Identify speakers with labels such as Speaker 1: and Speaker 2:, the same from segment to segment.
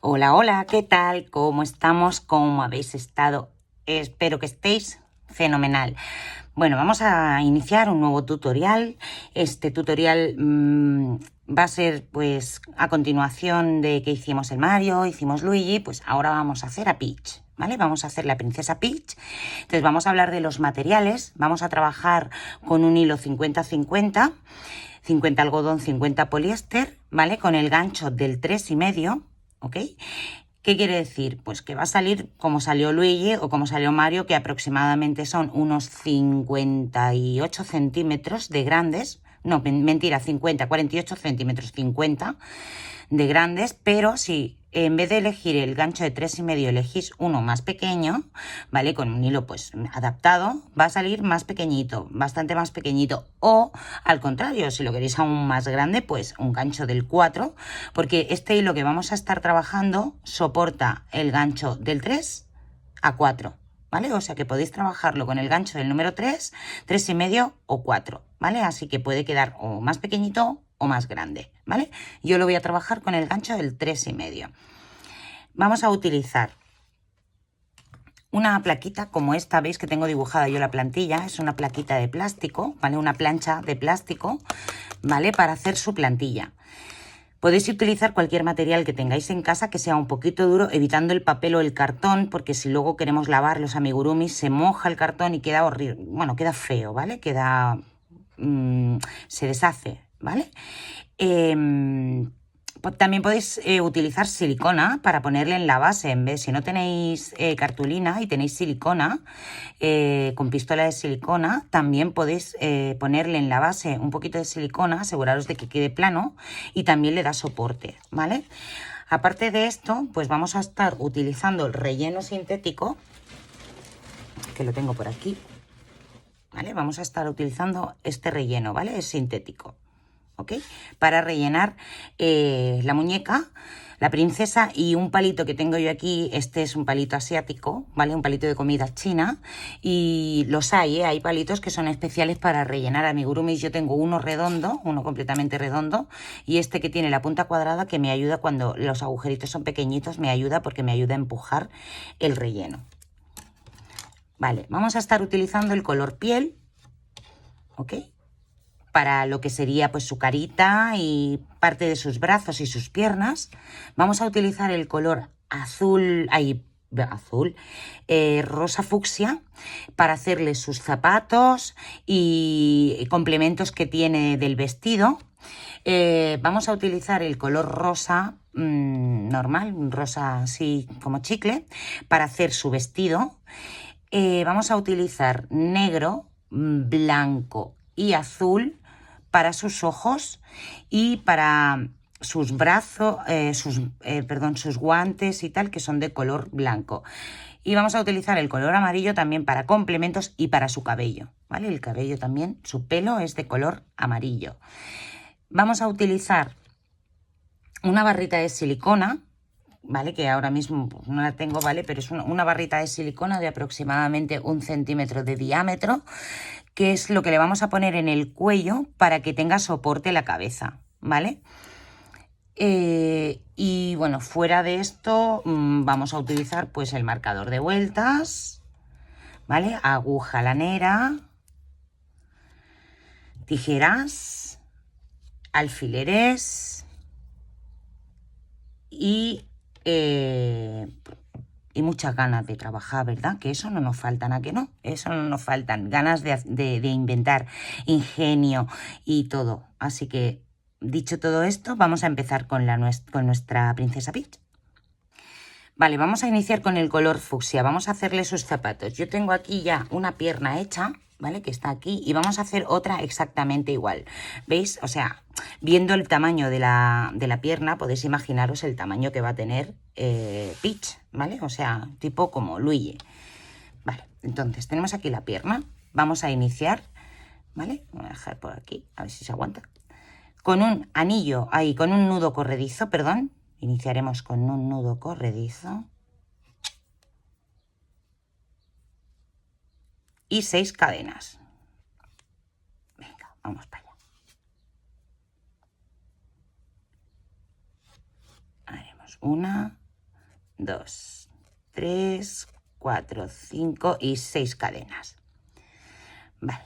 Speaker 1: Hola, hola, ¿qué tal? ¿Cómo estamos? ¿Cómo habéis estado? Espero que estéis fenomenal. Bueno, vamos a iniciar un nuevo tutorial. Este tutorial va a ser pues a continuación de que hicimos el Mario, hicimos Luigi, pues ahora vamos a hacer a Peach, ¿vale? Vamos a hacer la princesa Peach. Entonces vamos a hablar de los materiales, vamos a trabajar con un hilo 50-50, 50 algodón, 50 poliéster, ¿vale? Con el gancho del 3,5, ¿ok? ¿Qué quiere decir? Pues que va a salir como salió Luigi o como salió Mario, que aproximadamente son unos 58 centímetros de grandes. No, mentira, 50, 48 centímetros, 50 de grandes, pero si en vez de elegir el gancho de 3,5 elegís uno más pequeño, ¿vale? Con un hilo pues adaptado, va a salir más pequeñito, bastante más pequeñito. O al contrario, si lo queréis aún más grande, pues un gancho del 4, porque este hilo que vamos a estar trabajando soporta el gancho del 3 a 4. ¿Vale? O sea que podéis trabajarlo con el gancho del número 3, 3,5 o 4, ¿vale? Así que puede quedar o más pequeñito o más grande, ¿vale? Yo lo voy a trabajar con el gancho del 3,5. Vamos a utilizar una plaquita como esta, veis que tengo dibujada yo la plantilla, es una plaquita de plástico, ¿vale? Una plancha de plástico, ¿vale? Para hacer su plantilla. Podéis utilizar cualquier material que tengáis en casa que sea un poquito duro, evitando el papel o el cartón, porque si luego queremos lavar los amigurumis se moja el cartón y queda horrible, bueno, queda feo, ¿vale? Queda, se deshace, ¿vale? También podéis utilizar silicona para ponerle en la base. En vez, si no tenéis cartulina y tenéis silicona, con pistola de silicona, también podéis ponerle en la base un poquito de silicona, aseguraros de que quede plano y también le da soporte, ¿vale? Aparte de esto, pues vamos a estar utilizando el relleno sintético, que lo tengo por aquí, ¿vale? Vamos a estar utilizando este relleno, ¿vale? Es sintético, ¿ok? Para rellenar la muñeca, la princesa, y un palito que tengo yo aquí, este es un palito asiático, ¿vale? Un palito de comida china, y los hay, hay palitos que son especiales para rellenar amigurumis. Yo tengo uno redondo, uno completamente redondo, y este que tiene la punta cuadrada, que me ayuda cuando los agujeritos son pequeñitos, me ayuda porque me ayuda a empujar el relleno. Vale, vamos a estar utilizando el color piel, ¿ok? Para lo que sería pues su carita y parte de sus brazos y sus piernas. Vamos a utilizar el color azul, rosa fucsia, para hacerle sus zapatos y complementos que tiene del vestido. Vamos a utilizar el color rosa normal, un rosa así como chicle, para hacer su vestido. Vamos a utilizar negro, blanco y azul para sus ojos y para sus brazos, sus guantes y tal, que son de color blanco. Y vamos a utilizar el color amarillo también para complementos y para su cabello, ¿vale? El cabello también, su pelo es de color amarillo. Vamos a utilizar una barrita de silicona, ¿vale? Que ahora mismo no la tengo, ¿vale? Pero es una barrita de silicona de aproximadamente 1 centímetro de diámetro, que es lo que le vamos a poner en el cuello para que tenga soporte la cabeza, ¿vale? Y bueno, fuera de esto vamos a utilizar pues el marcador de vueltas, ¿vale? Aguja lanera, tijeras, alfileres y muchas ganas de trabajar, ¿verdad? Que eso no nos faltan, ¿a que no? Eso no nos faltan, ganas de inventar, ingenio y todo. Así que, dicho todo esto, vamos a empezar con nuestra princesa Peach. Vale, vamos a iniciar con el color fucsia, vamos a hacerle sus zapatos. Yo tengo aquí ya una pierna hecha, ¿vale? Que está aquí, y vamos a hacer otra exactamente igual. ¿Veis? O sea, viendo el tamaño de la pierna, podéis imaginaros el tamaño que va a tener Peach, ¿vale? O sea, tipo como Luigi. Vale, entonces tenemos aquí la pierna. Vamos a iniciar, ¿vale? Voy a dejar por aquí, a ver si se aguanta. Con un anillo, ahí, con un nudo corredizo, perdón. Iniciaremos con un nudo corredizo. Y 6 cadenas. Venga, vamos para allá. Haremos 1, 2, 3, 4, 5 y 6 cadenas. Vale.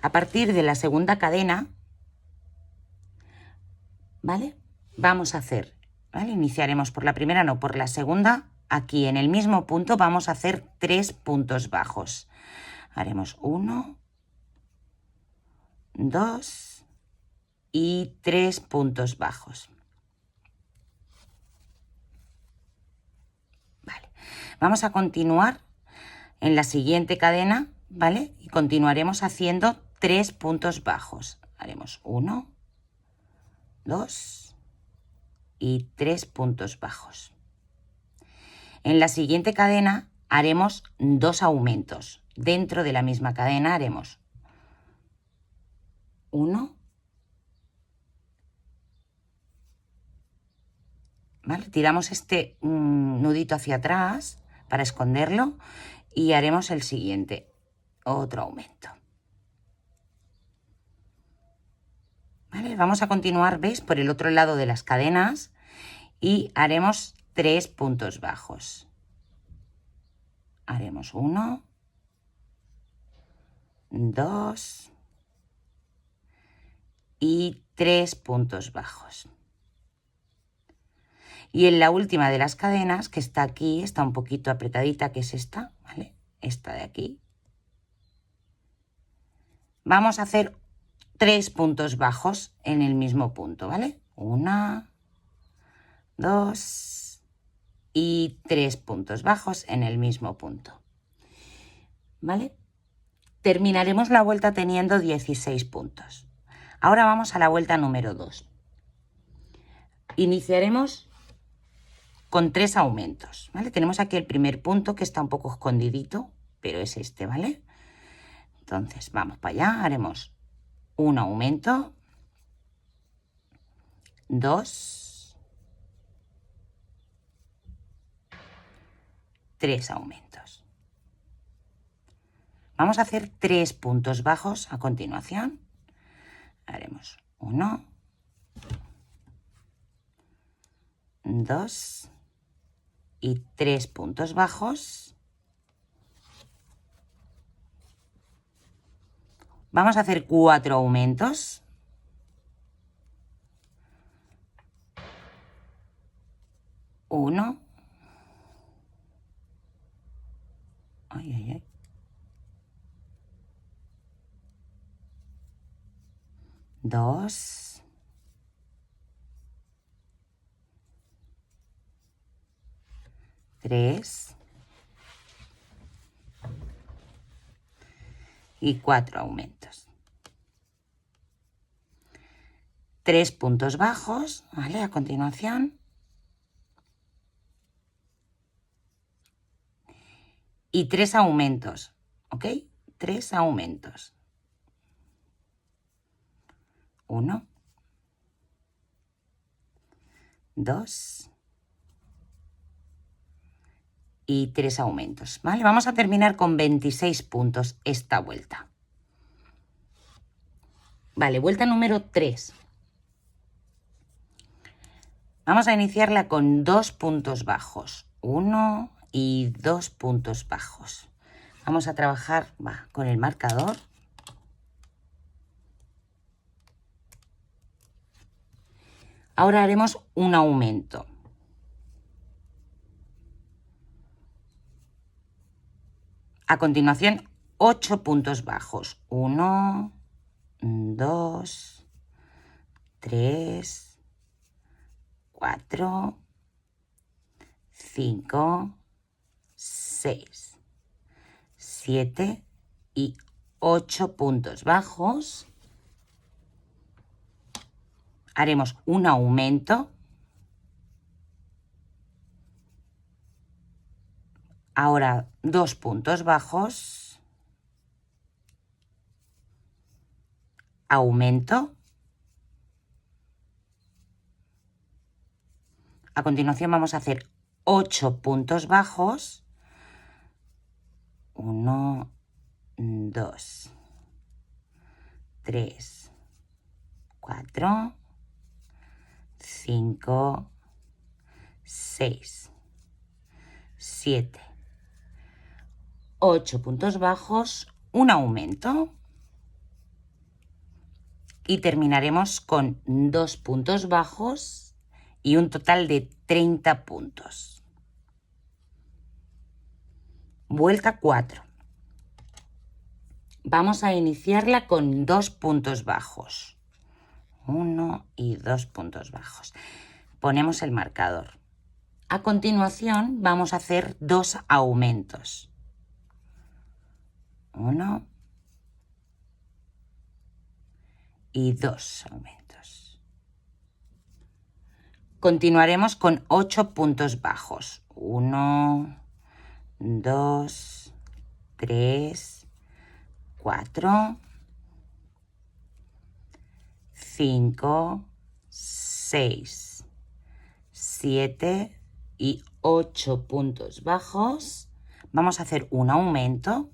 Speaker 1: A partir de la segunda cadena, ¿vale? Vamos a hacer, ¿vale? Iniciaremos por la primera, no, por la segunda. Aquí en el mismo punto vamos a hacer 3 puntos bajos. Haremos 1, 2 y 3 puntos bajos. Vale. Vamos a continuar en la siguiente cadena, ¿vale? Y continuaremos haciendo 3 puntos bajos. Haremos 1, 2 y 3 puntos bajos. En la siguiente cadena haremos 2 aumentos. Dentro de la misma cadena haremos 1, ¿vale? Tiramos este nudito hacia atrás para esconderlo y haremos el siguiente, otro aumento. ¿Vale? Vamos a continuar, ¿veis? Por el otro lado de las cadenas y haremos 3 puntos bajos. Haremos 1, 2 y 3 puntos bajos. Y en la última de las cadenas, que está aquí, está un poquito apretadita, que es esta, ¿vale? Esta de aquí. Vamos a hacer 3 puntos bajos en el mismo punto, ¿vale? 1, 2 y 3 puntos bajos en el mismo punto, ¿vale? Terminaremos la vuelta teniendo 16 puntos. Ahora vamos a la vuelta número 2. Iniciaremos con 3 aumentos, ¿vale? Tenemos aquí el primer punto que está un poco escondidito, pero es este, ¿vale? Entonces vamos para allá, haremos un aumento, 2, 3 aumentos. Vamos a hacer 3 puntos bajos a continuación. Haremos 1, 2 y 3 puntos bajos. Vamos a hacer 4 aumentos. 1, 2, 3 y 4 aumentos. 3 puntos bajos, ¿vale? A continuación. Y 3 aumentos, ¿ok? 3 aumentos. 1, 2 y 3 aumentos, ¿vale? Vamos a terminar con 26 puntos esta vuelta. Vale, vuelta número 3. Vamos a iniciarla con 2 puntos bajos. 1 y 2 puntos bajos. Vamos a trabajar con el marcador. Ahora haremos un aumento. A continuación, 8 puntos bajos. 1, 2, 3, 4, 5, 6, 7 y 8 puntos bajos. Haremos un aumento. Ahora 2 puntos bajos. Aumento. A continuación vamos a hacer 8 puntos bajos. 1, 2, 3, 4, 5, 6, 7, 8 puntos bajos, un aumento y terminaremos con 2 puntos bajos y un total de 30 puntos. Vuelta 4. Vamos a iniciarla con 2 puntos bajos. 1 y 2 puntos bajos. Ponemos el marcador. A continuación vamos a hacer 2 aumentos. 1 y 2 aumentos. Continuaremos con 8 puntos bajos. 1, 2, 3, 4, 5, 6, 7 y 8 puntos bajos. Vamos a hacer un aumento.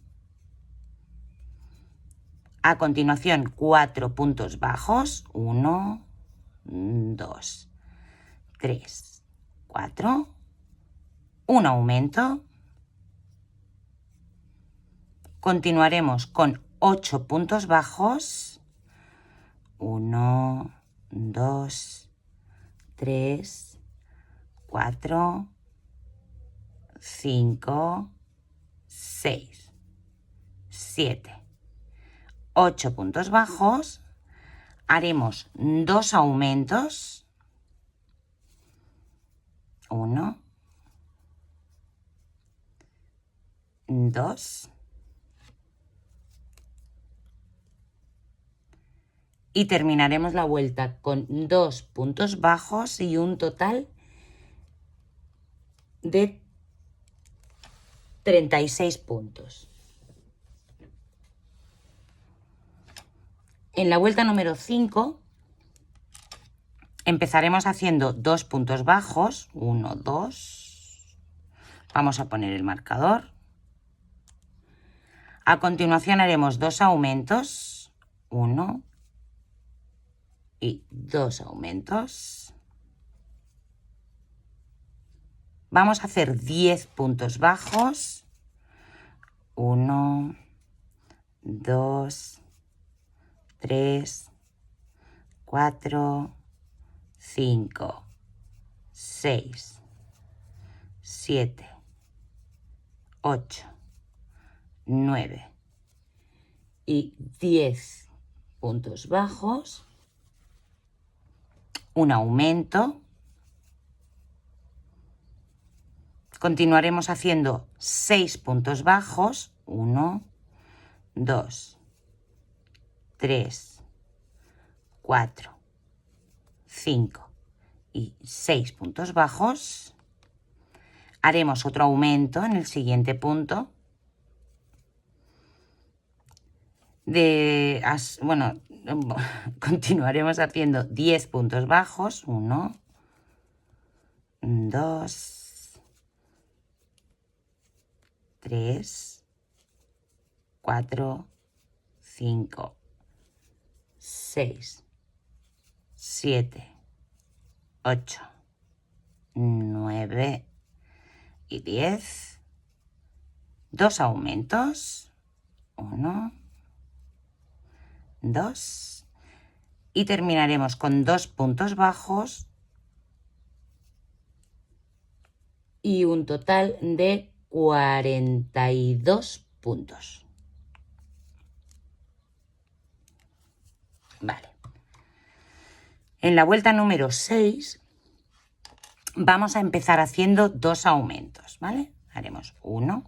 Speaker 1: A continuación, 4 puntos bajos. 1, 2, 3, 4. Un aumento. Continuaremos con 8 puntos bajos. 1, 2, 3, 4, 5, 6, 7, 8 puntos bajos. Haremos 2 aumentos. 1, 2. Y terminaremos la vuelta con 2 puntos bajos y un total de 36 puntos. En la vuelta número 5 empezaremos haciendo 2 puntos bajos. 1, 2. Vamos a poner el marcador. A continuación haremos 2 aumentos. 1 y 2 aumentos. Vamos a hacer 10 puntos bajos. 1, 2, 3, 4, 5, 6, 7, 8, 9 y 10 puntos bajos. Un aumento. Continuaremos haciendo 6 puntos bajos. 1, 2, 3, 4, 5 y 6 puntos bajos. Haremos otro aumento en el siguiente punto. Continuaremos haciendo 10 puntos bajos. 1, 2, 3, 4, 5, 6, 7, 8, 9 y 10. 2 aumentos. 1, 2. Y terminaremos con 2 puntos bajos y un total de 42 puntos. Vale. En la vuelta número 6 vamos a empezar haciendo 2 aumentos, ¿vale? Haremos 1.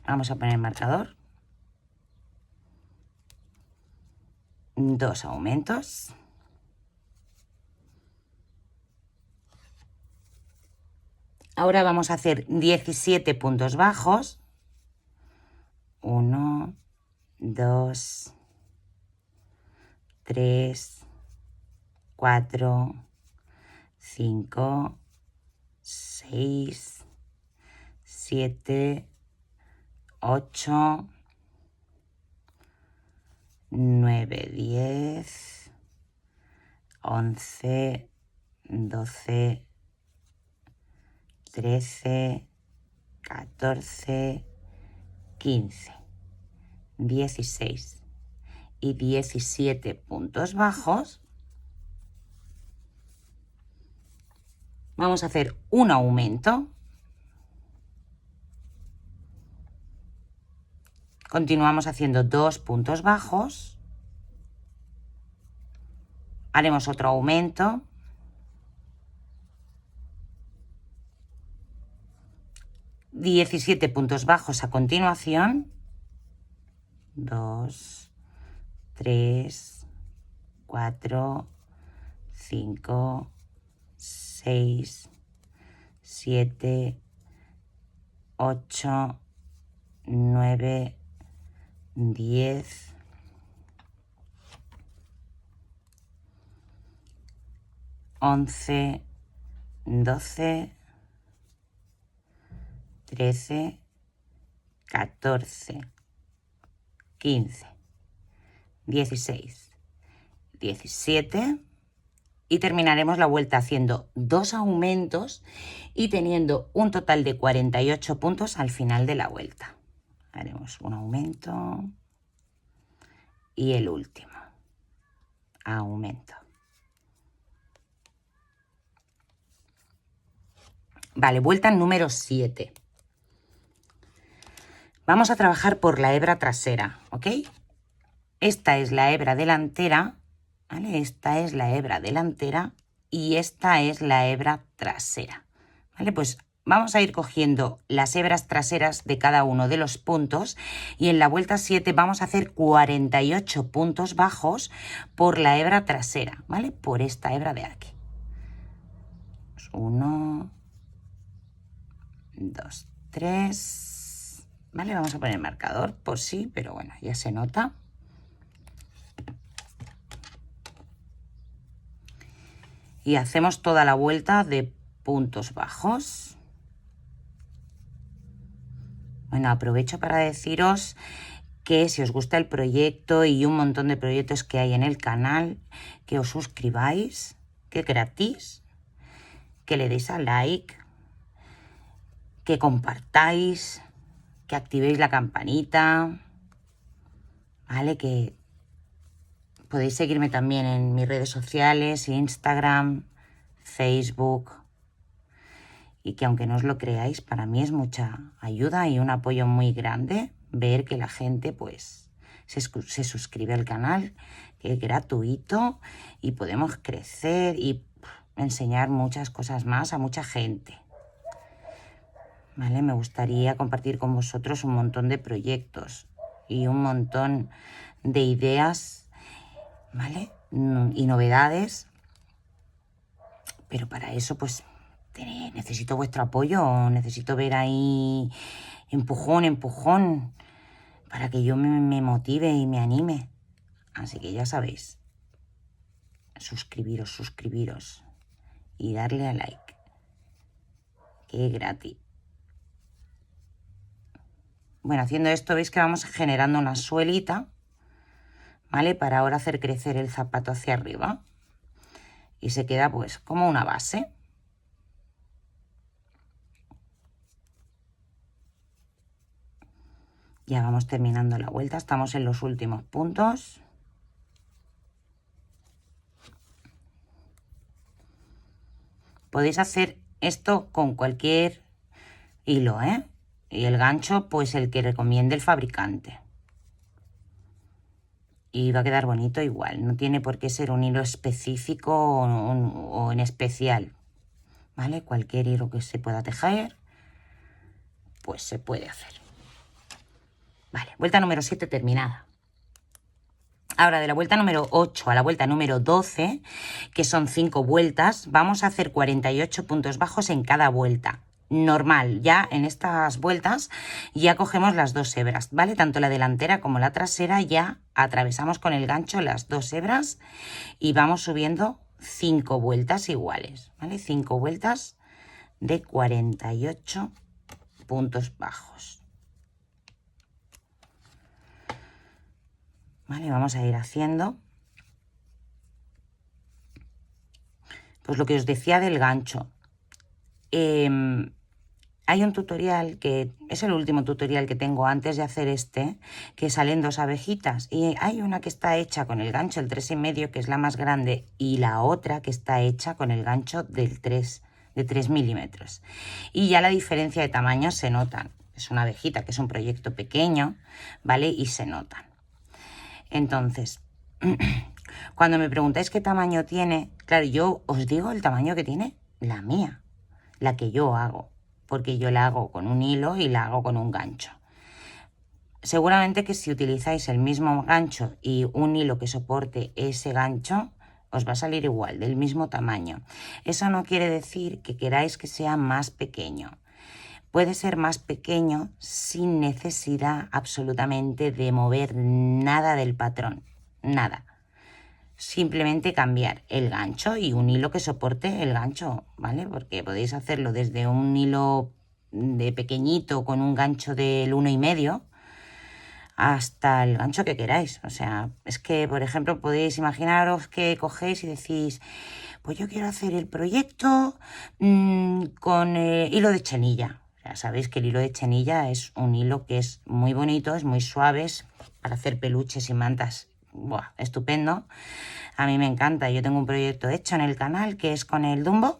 Speaker 1: Vamos a poner el marcador. 2 aumentos. Ahora vamos a hacer 17 puntos bajos. 1, 2, 3, 4, 5, 6, 7, 8, 9, 10, 11, 12, 13, 14, 15, 16 y 17 puntos bajos. Vamos a hacer un aumento. Continuamos haciendo 2 puntos bajos. Haremos otro aumento. ...17 puntos bajos a continuación. 2, 3, 4, 5, 6, 7, 8, 9, 10, 11, 12, 13, 14, 15, 16, 17 y terminaremos la vuelta haciendo 2 aumentos y teniendo un total de 48 puntos al final de la vuelta. Haremos un aumento y el último aumento. Vale, vuelta número 7. Vamos a trabajar por la hebra trasera, ¿ok? Esta es la hebra delantera, ¿vale? Esta es la hebra delantera y esta es la hebra trasera, ¿vale? Pues vamos a ir cogiendo las hebras traseras de cada uno de los puntos y en la vuelta 7 vamos a hacer 48 puntos bajos por la hebra trasera, ¿vale? Por esta hebra de aquí. 1, 2, 3... ¿Vale? Vamos a poner marcador por sí, pero bueno, ya se nota. Y hacemos toda la vuelta de puntos bajos. Bueno, aprovecho para deciros que si os gusta el proyecto y un montón de proyectos que hay en el canal, que os suscribáis, que es gratis, que le deis a like, que compartáis, que activéis la campanita, ¿vale? Que podéis seguirme también en mis redes sociales, Instagram, Facebook, y que aunque no os lo creáis, para mí es mucha ayuda y un apoyo muy grande ver que la gente pues se suscribe al canal, que es gratuito y podemos crecer y enseñar muchas cosas más a mucha gente. ¿Vale? Me gustaría compartir con vosotros un montón de proyectos y un montón de ideas, ¿vale? Y novedades, pero para eso pues necesito vuestro apoyo, necesito ver ahí empujón, para que yo me motive y me anime. Así que ya sabéis, suscribiros y darle a like, que es gratis. Bueno, haciendo esto veis que vamos generando una suelita, ¿vale? Para ahora hacer crecer el zapato hacia arriba. Y se queda pues como una base. Ya vamos terminando la vuelta, estamos en los últimos puntos. Podéis hacer esto con cualquier hilo, ¿eh? Y el gancho, pues el que recomiende el fabricante. Y va a quedar bonito igual, no tiene por qué ser un hilo específico o en especial, ¿vale? Cualquier hilo que se pueda tejer, pues se puede hacer. Vale, vuelta número 7 terminada. Ahora, de la vuelta número 8 a la vuelta número 12, que son 5 vueltas, vamos a hacer 48 puntos bajos en cada vuelta. Normal, ya en estas vueltas ya cogemos las 2 hebras, ¿vale? Tanto la delantera como la trasera ya atravesamos con el gancho las 2 hebras y vamos subiendo 5 vueltas iguales, ¿vale? 5 vueltas de 48 puntos bajos. Vale, vamos a ir haciendo Pues lo que os decía del gancho. Hay un tutorial que es el último tutorial que tengo antes de hacer este, que salen 2 abejitas. Y hay una que está hecha con el gancho del 3,5, que es la más grande, y la otra que está hecha con el gancho del 3, de 3 milímetros. Y ya la diferencia de tamaño se notan. Es una abejita, que es un proyecto pequeño, ¿vale? Y se notan. Entonces, cuando me preguntáis qué tamaño tiene, claro, yo os digo el tamaño que tiene la mía, la que yo hago, porque yo la hago con un hilo y la hago con un gancho. Seguramente que si utilizáis el mismo gancho y un hilo que soporte ese gancho, os va a salir igual, del mismo tamaño. Eso no quiere decir que queráis que sea más pequeño. Puede ser más pequeño sin necesidad absolutamente de mover nada del patrón, nada. Simplemente cambiar el gancho y un hilo que soporte el gancho, ¿vale? Porque podéis hacerlo desde un hilo de pequeñito con un gancho del 1,5 hasta el gancho que queráis. O sea, es que, por ejemplo, podéis imaginaros que cogéis y decís, pues yo quiero hacer el proyecto con hilo de chenilla. Ya sabéis que el hilo de chenilla es un hilo que es muy bonito, es muy suave, es para hacer peluches y mantas. Buah, estupendo. A mí me encanta. Yo tengo un proyecto hecho en el canal que es con el Dumbo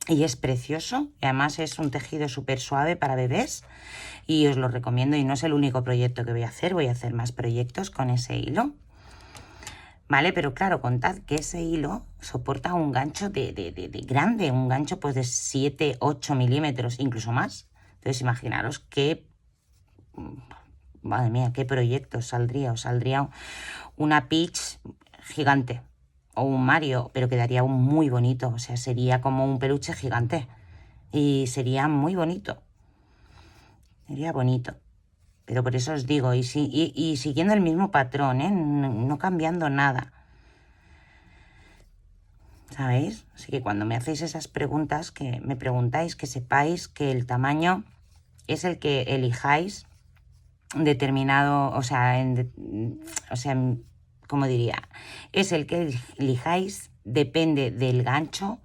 Speaker 1: y es precioso. Y además es un tejido súper suave para bebés y os lo recomiendo. Y no es el único proyecto que voy a hacer más proyectos con ese hilo. ¿Vale? Pero claro, contad que ese hilo soporta un gancho de grande, un gancho pues de 7, 8 milímetros, incluso más. Entonces imaginaros que, madre mía, qué proyecto os saldría una Peach gigante o un Mario, pero quedaría muy bonito, o sea, sería como un peluche gigante y sería muy bonito, sería bonito. Pero por eso os digo, y siguiendo el mismo patrón, ¿eh? No cambiando nada. ¿Sabéis? Así que cuando me hacéis esas preguntas, que me preguntáis, que sepáis que el tamaño es el que elijáis determinado, o sea, ¿cómo diría? Es el que elijáis, depende del gancho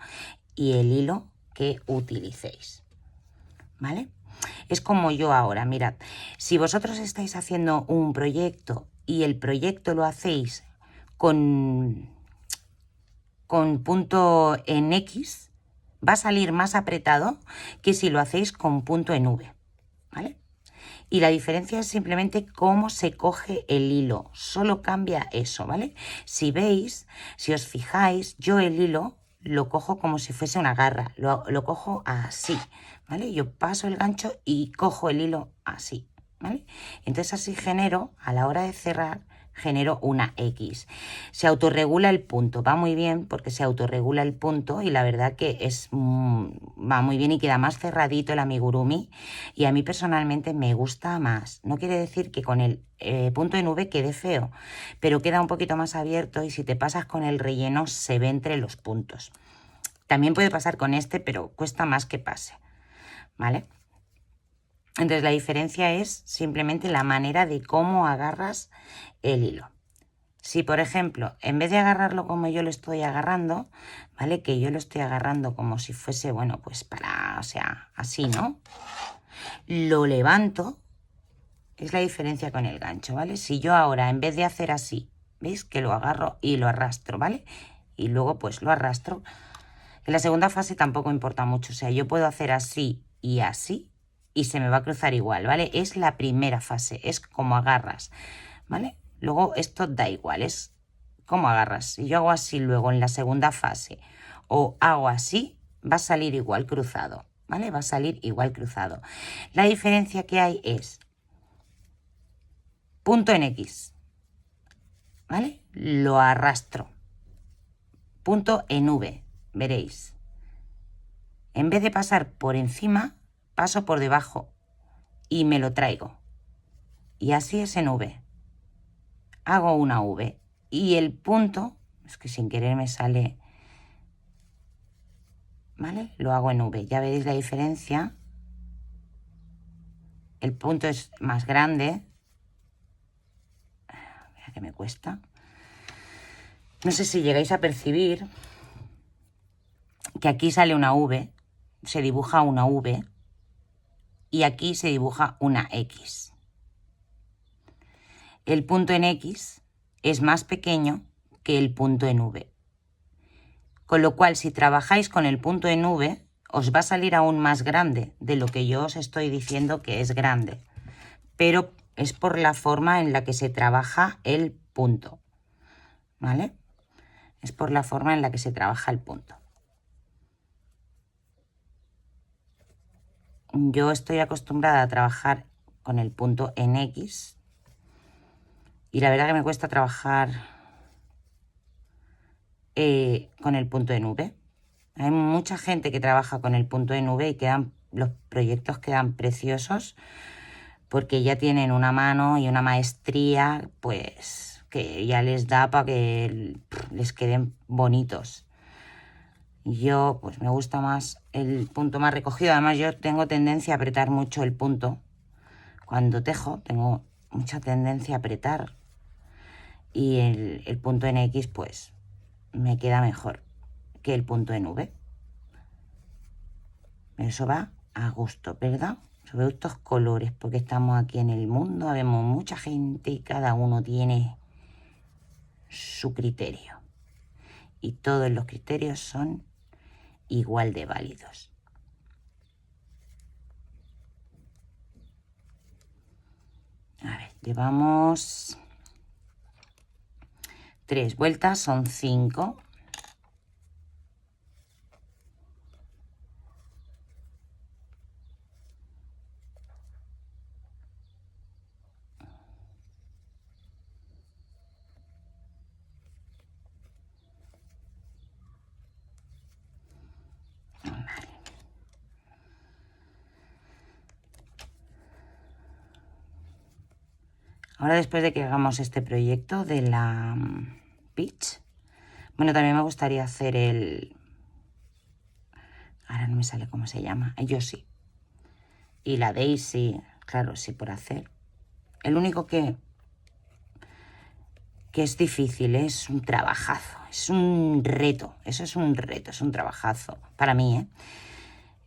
Speaker 1: y el hilo que utilicéis. ¿Vale? Es como yo ahora, mirad, si vosotros estáis haciendo un proyecto y el proyecto lo hacéis con punto en X, va a salir más apretado que si lo hacéis con punto en V, ¿vale? Y la diferencia es simplemente cómo se coge el hilo, solo cambia eso, ¿vale? Si veis, si os fijáis, yo el hilo lo cojo como si fuese una garra, lo cojo así, ¿vale? Yo paso el gancho y cojo el hilo así, ¿vale? Entonces así genero, a la hora de cerrar, genero una X. Se autorregula el punto, va muy bien porque se autorregula el punto y la verdad que va muy bien y queda más cerradito el amigurumi y a mí personalmente me gusta más. No quiere decir que con el punto en V quede feo, pero queda un poquito más abierto y si te pasas con el relleno se ve entre los puntos. También puede pasar con este, pero cuesta más que pase, ¿vale? Entonces la diferencia es simplemente la manera de cómo agarras el hilo. Si, por ejemplo, en vez de agarrarlo como yo lo estoy agarrando, ¿vale? Que yo lo estoy agarrando como si fuese, bueno, pues para, o sea, así, ¿no? Lo levanto, es la diferencia con el gancho, ¿vale? Si yo ahora, en vez de hacer así, ¿veis? Que lo agarro y lo arrastro, ¿vale? Y luego, pues, lo arrastro. En la segunda fase tampoco importa mucho, o sea, yo puedo hacer así y se me va a cruzar igual, ¿vale? Es la primera fase, es como agarras, ¿vale? Luego esto da igual, es como agarras. Si yo hago así luego en la segunda fase o hago así, va a salir igual cruzado, ¿vale? Va a salir igual cruzado. La diferencia que hay es punto en X, ¿vale? Lo arrastro. Punto en V, veréis. En vez de pasar por encima, paso por debajo y me lo traigo. Y así es en V. Hago una V y el punto, es que sin querer me sale, ¿vale? Lo hago en V. Ya veréis la diferencia. El punto es más grande. Mira que me cuesta. No sé si llegáis a percibir. que aquí sale una V, se dibuja una V y aquí se dibuja una X. El punto en X es más pequeño que el punto en V. Con lo cual, si trabajáis con el punto en V, os va a salir aún más grande de lo que yo os estoy diciendo que es grande. Pero es por la forma en la que se trabaja el punto, ¿vale? Es por la forma en la que se trabaja el punto. Yo estoy acostumbrada a trabajar con el punto en X y la verdad que me cuesta trabajar con el punto en V. Hay mucha gente que trabaja con el punto en V y los proyectos quedan preciosos porque ya tienen una mano y una maestría pues que ya les da para que les queden bonitos. Yo pues me gusta más el punto más recogido. Además yo tengo tendencia a apretar mucho el punto. Cuando tejo tengo mucha tendencia a apretar y el punto en X pues me queda mejor que el punto en V. Eso va a gusto, ¿verdad? Sobre estos colores, porque estamos aquí en el mundo, vemos mucha gente y cada uno tiene su criterio. Y todos los criterios son igual de válidos. A ver, llevamos 3 vueltas, son 5. Ahora después de que hagamos este proyecto de la Peach, bueno, también me gustaría hacer ahora no me sale cómo se llama, yo sí. Y la Daisy, claro, sí por hacer. El único que es difícil, es un trabajazo, es un reto, eso es un reto, es un trabajazo, para mí, ¿eh?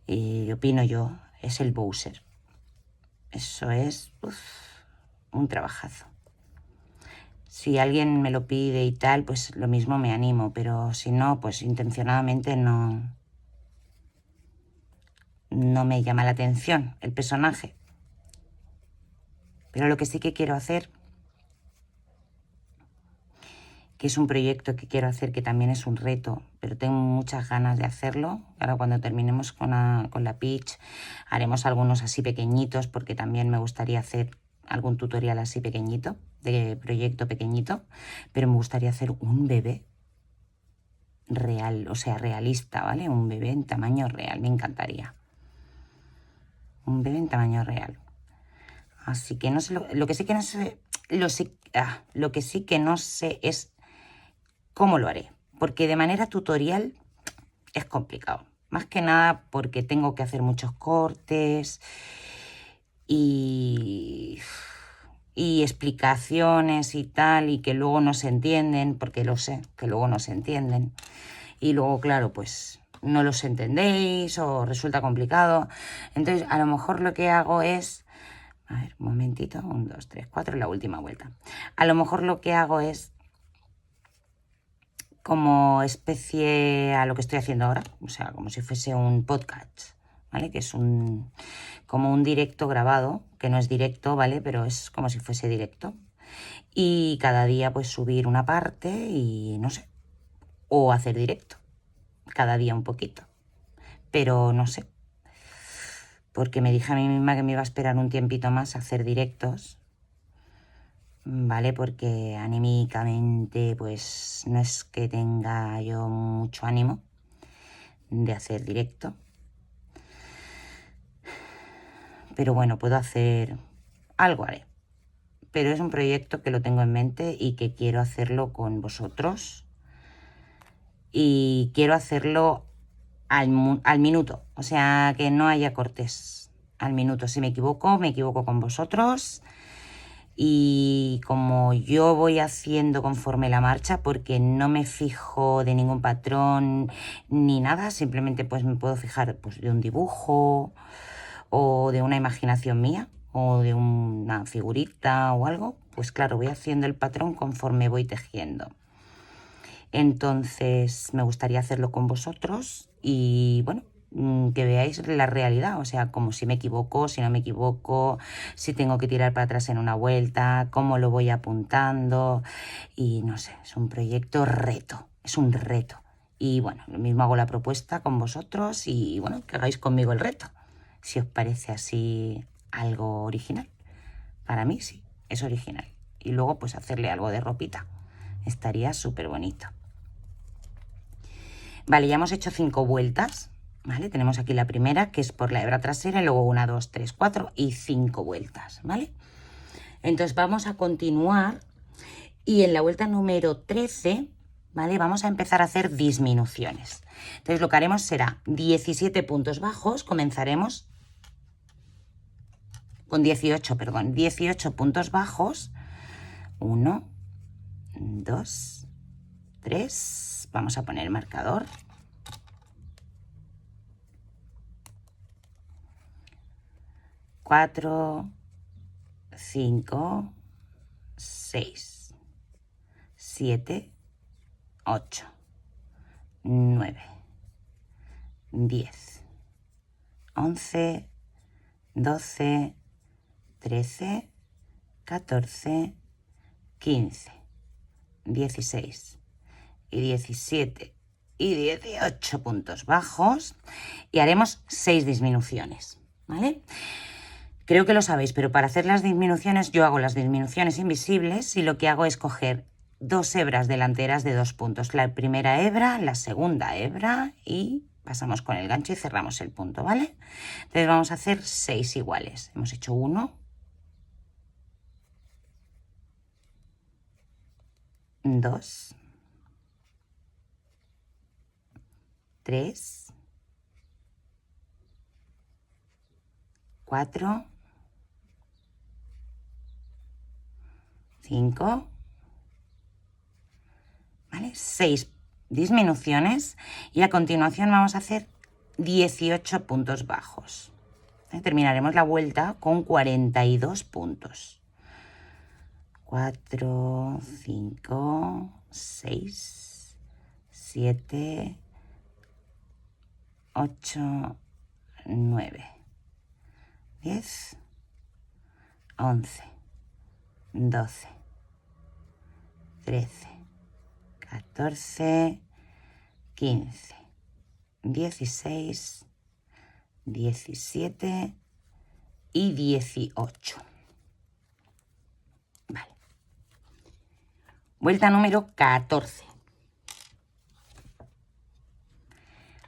Speaker 1: Y opino yo, es el Bowser. Eso es un trabajazo. Si alguien me lo pide y tal, pues lo mismo me animo, pero si no, pues intencionadamente no me llama la atención el personaje. Pero lo que sí que quiero hacer, que es un proyecto que quiero hacer, que también es un reto, pero tengo muchas ganas de hacerlo. Ahora cuando terminemos con la Peach, haremos algunos así pequeñitos, porque también me gustaría hacer algún tutorial así pequeñito, de proyecto pequeñito, pero me gustaría hacer un bebé real, o sea, realista, ¿vale? Un bebé en tamaño real, me encantaría. Un bebé en tamaño real. Así que no sé, lo que sí que no sé, lo que sí que no sé es cómo lo haré, porque de manera tutorial es complicado. Más que nada porque tengo que hacer muchos cortes y explicaciones y tal, y que luego no se entienden, porque lo sé, que luego no se entienden. Y luego, claro, pues no los entendéis o resulta complicado. Entonces, a lo mejor lo que hago es... A ver, un momentito, 1, 2, 3, 4, la última vuelta. A lo mejor lo que hago es como especie a lo que estoy haciendo ahora, o sea, como si fuese un podcast, ¿vale? Que es como un directo grabado, que no es directo, ¿vale? Pero es como si fuese directo. Y cada día pues subir una parte y no sé, o hacer directo, cada día un poquito, pero no sé, porque me dije a mí misma que me iba a esperar un tiempito más a hacer directos, ¿vale? Porque anímicamente pues no es que tenga yo mucho ánimo de hacer directo. Pero bueno, puedo hacer... algo haré. Pero es un proyecto que lo tengo en mente y que quiero hacerlo con vosotros. Y quiero hacerlo al minuto. O sea, que no haya cortes al minuto. Si me equivoco con vosotros. Y como yo voy haciendo conforme la marcha, porque no me fijo de ningún patrón ni nada, simplemente pues me puedo fijar pues, de un dibujo o de una imaginación mía o de una figurita o algo, pues claro, voy haciendo el patrón conforme voy tejiendo. Entonces me gustaría hacerlo con vosotros y bueno, que veáis la realidad, o sea, como si me equivoco, si no me equivoco, si tengo que tirar para atrás en una vuelta, cómo lo voy apuntando y no sé, es un proyecto reto, es un reto. Y bueno, lo mismo hago la propuesta con vosotros y bueno, que hagáis conmigo el reto, si os parece así algo original. Para mí sí, es original. Y luego pues hacerle algo de ropita, estaría súper bonito. Vale, ya hemos hecho 5 vueltas, ¿vale? Tenemos aquí la primera, que es por la hebra trasera, y luego 1, 2, 3, 4 y 5 vueltas, ¿vale? Entonces vamos a continuar y en la vuelta número 13, ¿vale? Vamos a empezar a hacer disminuciones. Entonces lo que haremos será 17 puntos bajos, comenzaremos con 18, perdón, 18 puntos bajos, 1, 2, 3, vamos a poner el marcador. 4, 5, 6, 7, 8, 9, 10, 11, 12, 13, 14, 15, 16 y 17 y 18 puntos bajos y haremos 6 disminuciones, ¿vale? Creo que lo sabéis, pero para hacer las disminuciones yo hago las disminuciones invisibles y lo que hago es coger 2 hebras delanteras de 2 puntos. La primera hebra, la segunda hebra y pasamos con el gancho y cerramos el punto, ¿vale? Entonces vamos a hacer 6 iguales. Hemos hecho 1, 2, 3, 4, 5, ¿vale? 6 disminuciones y a continuación vamos a hacer 18 puntos bajos. Terminaremos la vuelta con 42 puntos. 4, 5, 6, 7, 8, 9, 10, 11, 12, 13, 14, 15, 16, 17 y 18. Vale. Vuelta número 14.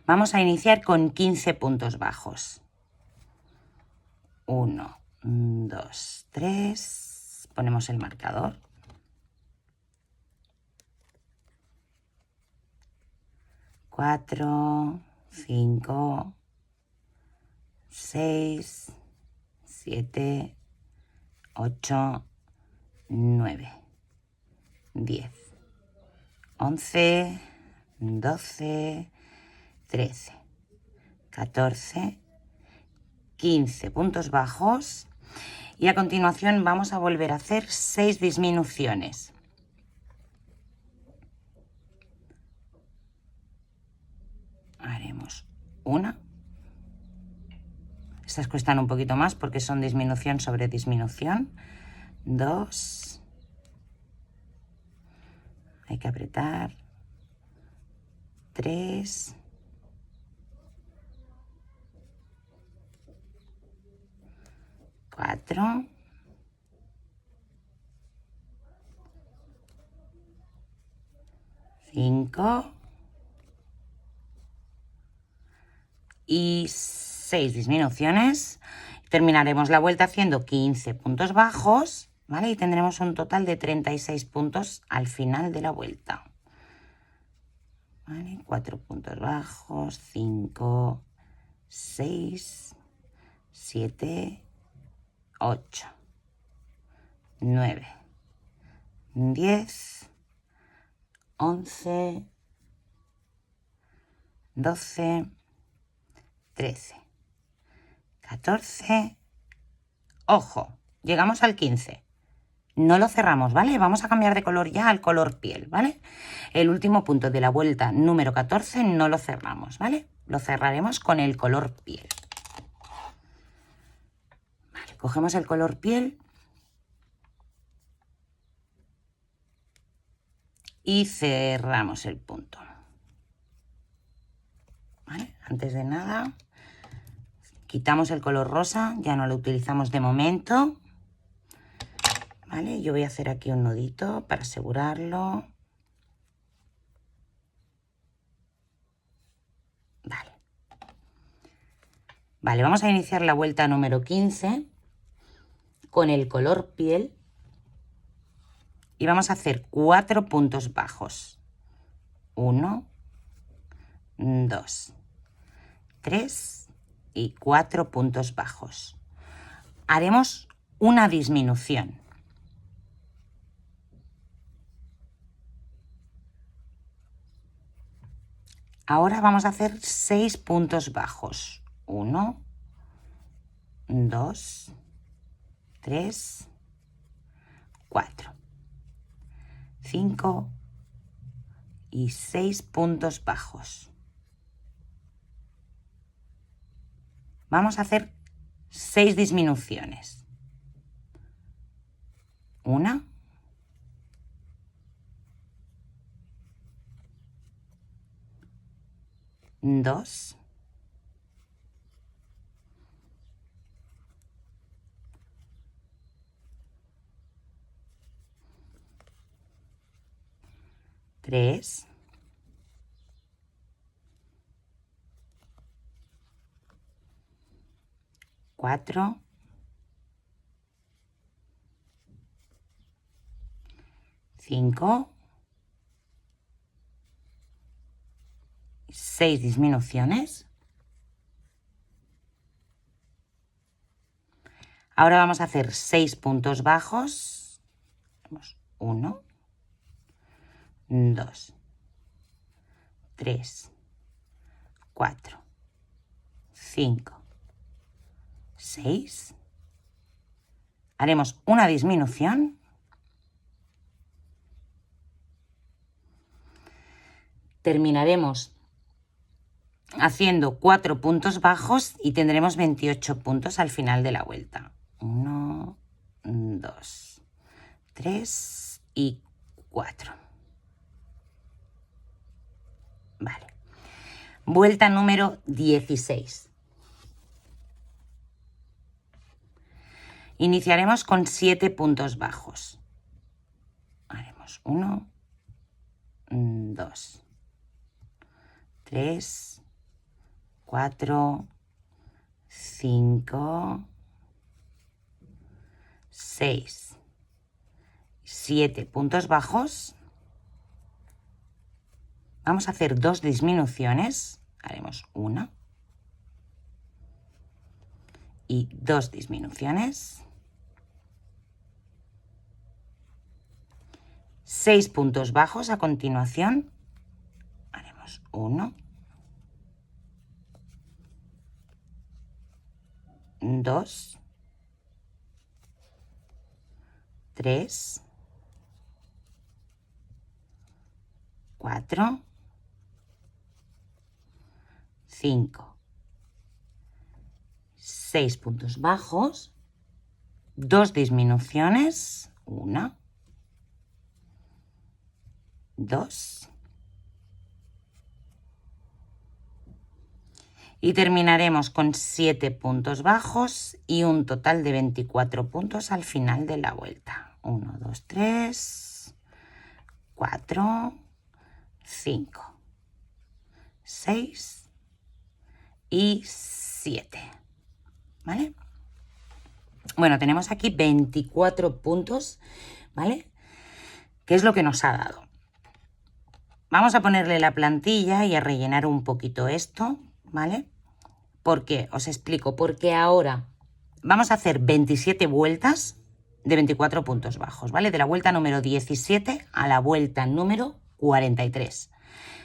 Speaker 1: Vamos a iniciar con 15 puntos bajos. 1, 2, 3. Ponemos el marcador. 4, 5, 6, 7, 8, 9, 10, 11, 12, 13, 14, 15 puntos bajos y a continuación vamos a volver a hacer 6 disminuciones. Haremos una. Estas cuestan un poquito más porque son disminución sobre disminución. 2. Hay que apretar. 3. 4. 5. Y 6 disminuciones. Terminaremos la vuelta haciendo 15 puntos bajos, ¿vale? Y tendremos un total de 36 puntos al final de la vuelta. ¿Vale? 4 puntos bajos, 5, 6, 7, 8, 9, 10, 11, 12, 13, 14, ojo, llegamos al 15. No lo cerramos, ¿vale? Vamos a cambiar de color ya al color piel, ¿vale? El último punto de la vuelta número 14 no lo cerramos, ¿vale? Lo cerraremos con el color piel. Vale, cogemos el color piel y cerramos el punto. ¿Vale? Antes de nada, quitamos el color rosa, ya no lo utilizamos de momento. ¿Vale? Yo voy a hacer aquí un nudito para asegurarlo. Vale. Vale, vamos a iniciar la vuelta número 15 con el color piel y vamos a hacer 4 puntos bajos. 1, 2, 3 y 4 puntos bajos. Haremos una disminución. Ahora vamos a hacer 6 puntos bajos. 1, 2, 3, 4, 5 y 6 puntos bajos. Vamos a hacer 6 disminuciones. 1, 2, 3, 4, 5, 6 disminuciones. Ahora vamos a hacer 6 puntos bajos. 1, 2, 3, 4, 5, 6. Haremos una disminución. Terminaremos haciendo 4 puntos bajos y tendremos 28 puntos al final de la vuelta. 1, 2, 3 y 4. Vale. Vuelta número 16. Iniciaremos con 7 puntos bajos. Haremos 1, 2, 3, 4, 5, 6, 7 puntos bajos. Vamos a hacer 2 disminuciones. Haremos 1 y 2 disminuciones. 6 puntos bajos a continuación. Haremos 1, 2, 3, 4, 5, 6 puntos bajos, 2 disminuciones, 1, 2 y terminaremos con 7 puntos bajos y un total de 24 puntos al final de la vuelta. 1, 2, 3, 4, 5, 6 y 7. ¿Vale? Bueno, tenemos aquí 24 puntos, ¿vale? ¿Qué es lo que nos ha dado? Vamos a ponerle la plantilla y a rellenar un poquito esto, ¿vale? ¿Por qué? Os explico. Porque ahora vamos a hacer 27 vueltas, de 24 puntos bajos, ¿vale? De la vuelta número 17 a la vuelta número 43,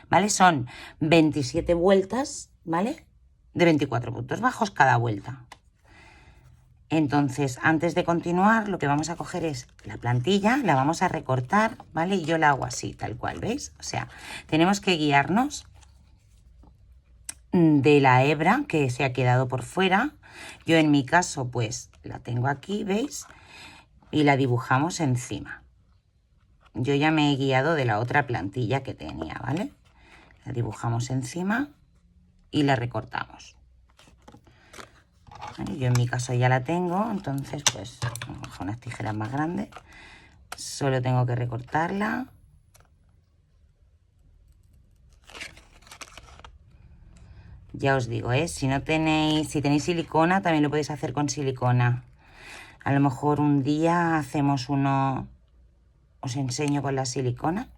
Speaker 1: ¿vale? Son 27 vueltas, ¿vale? De 24 puntos bajos cada vuelta. Entonces, antes de continuar, lo que vamos a coger es la plantilla, la vamos a recortar, ¿vale? Y yo la hago así, tal cual, ¿veis? O sea, tenemos que guiarnos de la hebra que se ha quedado por fuera. Yo en mi caso, pues, la tengo aquí, ¿veis? Y la dibujamos encima. Yo ya me he guiado de la otra plantilla que tenía, ¿vale? La dibujamos encima y la recortamos. ¿Vale? Yo en mi caso ya la tengo, entonces pues con unas tijeras más grandes solo tengo que recortarla. Ya os digo, si no tenéis, si tenéis silicona, también lo podéis hacer con silicona. A lo mejor un día hacemos uno, os enseño con la silicona.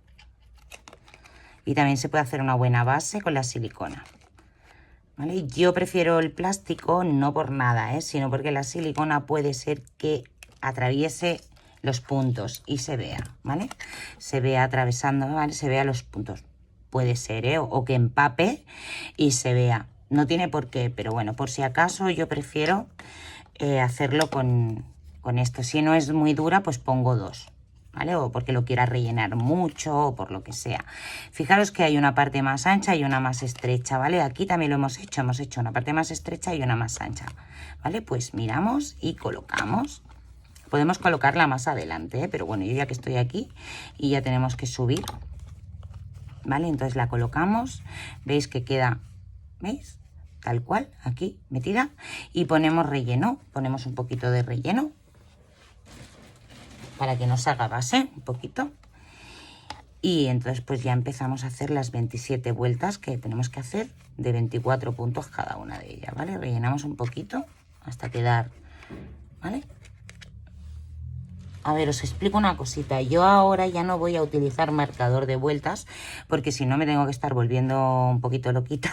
Speaker 1: Y también se puede hacer una buena base con la silicona. ¿Vale? Yo prefiero el plástico no por nada, sino porque la silicona puede ser que atraviese los puntos y se vea, ¿vale? Se vea atravesando, ¿vale? Se vea los puntos. Puede ser, o que empape y se vea. No tiene por qué, pero bueno, por si acaso yo prefiero hacerlo con esto. Si no es muy dura, pues pongo dos, ¿vale? O porque lo quiera rellenar mucho o por lo que sea. Fijaros que hay una parte más ancha y una más estrecha, ¿vale? Aquí también lo hemos hecho una parte más estrecha y una más ancha, ¿vale? Pues miramos y colocamos. Podemos colocarla más adelante, pero bueno, yo ya que estoy aquí y ya tenemos que subir, ¿vale? Entonces la colocamos, veis que queda, ¿veis? Tal cual, aquí metida, y ponemos relleno, ponemos un poquito de relleno para que nos haga base un poquito. Y entonces pues ya empezamos a hacer las 27 vueltas que tenemos que hacer de 24 puntos cada una de ellas, ¿vale? Rellenamos un poquito hasta quedar, ¿vale? A ver, os explico una cosita. Yo ahora ya no voy a utilizar marcador de vueltas porque si no me tengo que estar volviendo un poquito loquita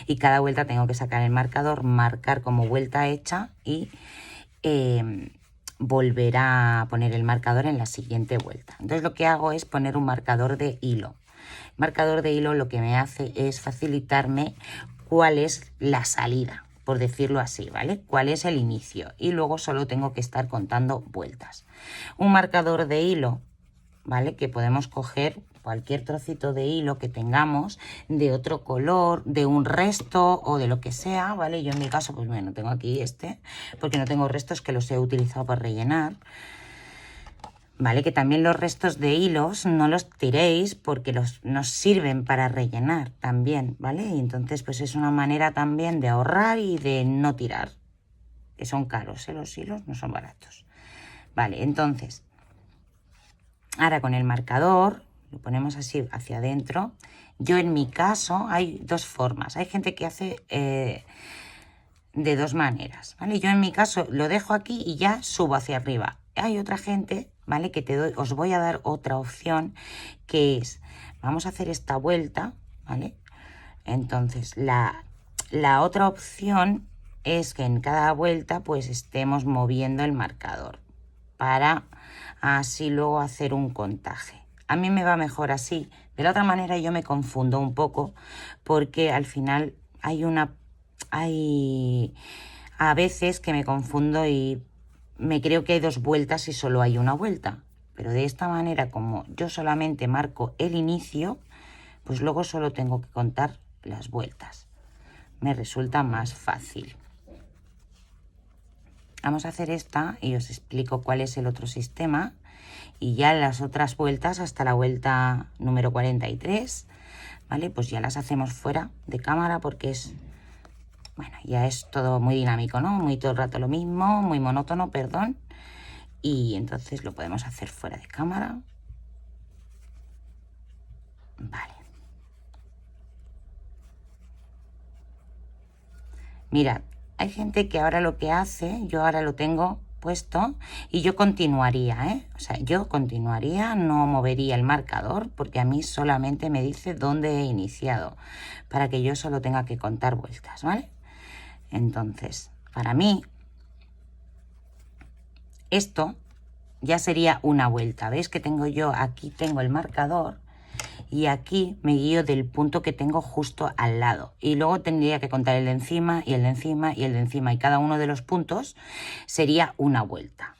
Speaker 1: y cada vuelta tengo que sacar el marcador, marcar como vuelta hecha y volver a poner el marcador en la siguiente vuelta. Entonces lo que hago es poner un marcador de hilo. El marcador de hilo lo que me hace es facilitarme cuál es la salida, por decirlo así, ¿vale? Cuál es el inicio y luego solo tengo que estar contando vueltas. Un marcador de hilo, ¿vale? Que podemos coger cualquier trocito de hilo que tengamos de otro color, de un resto o de lo que sea, ¿vale? Yo en mi caso, pues bueno, tengo aquí porque no tengo restos que los he utilizado para rellenar. Vale, que también los restos de hilos no los tiréis porque nos sirven para rellenar también, ¿vale? Y entonces pues es una manera también de ahorrar y de no tirar, que son caros, los hilos no son baratos. Vale, entonces, ahora con el marcador lo ponemos así hacia adentro. Yo en mi caso hay dos formas, hay gente que hace de dos maneras, ¿vale? Yo en mi caso lo dejo aquí y ya subo hacia arriba. Hay otra gente, ¿vale? Que os voy a dar otra opción que es, vamos a hacer esta vuelta, ¿vale? Entonces la otra opción es que en cada vuelta pues estemos moviendo el marcador para así luego hacer un contaje. A mí me va mejor así. De la otra manera yo me confundo un poco porque al final hay a veces que me confundo y me creo que hay dos vueltas y solo hay una vuelta. Pero de esta manera, como yo solamente marco el inicio, pues luego solo tengo que contar las vueltas. Me resulta más fácil. Vamos a hacer esta y os explico cuál es el otro sistema. Y ya las otras vueltas, hasta la vuelta número 43, ¿vale? Pues ya las hacemos fuera de cámara porque es... Bueno, ya es todo muy dinámico, ¿no? Muy todo el rato lo mismo, muy monótono, perdón. Y entonces lo podemos hacer fuera de cámara. Vale. Mirad, hay gente que ahora lo que hace, yo ahora lo tengo puesto y yo continuaría, O sea, yo continuaría, no movería el marcador porque a mí solamente me dice dónde he iniciado para que yo solo tenga que contar vueltas, ¿vale? Entonces, para mí, esto ya sería una vuelta. ¿Veis que tengo yo? Aquí tengo el marcador y aquí me guío del punto que tengo justo al lado. Y luego tendría que contar el de encima y el de encima y el de encima. Y cada uno de los puntos sería una vuelta.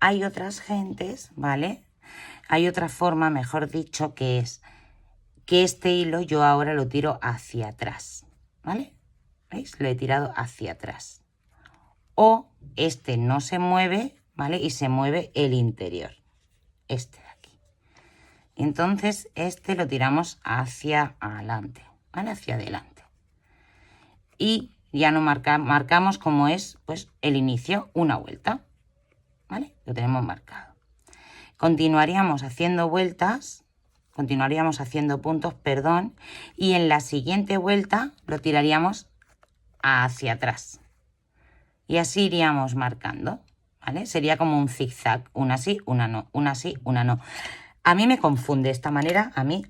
Speaker 1: Hay otras gentes, ¿vale? Hay otra forma, mejor dicho, que es que este hilo yo ahora lo tiro hacia atrás, ¿vale? ¿Veis? Lo he tirado hacia atrás. O este no se mueve, ¿vale? Y se mueve el interior. Este de aquí. Entonces este lo tiramos hacia adelante, ¿vale? Hacia adelante. Y ya no marcamos como es, pues, el inicio, una vuelta, ¿vale? Lo tenemos marcado. Continuaríamos haciendo vueltas, continuaríamos haciendo puntos, perdón, y en la siguiente vuelta lo tiraríamos hacia atrás. Y así iríamos marcando, ¿vale? Sería como un zigzag, una sí, una no, una sí, una no. A mí me confunde esta manera, a mí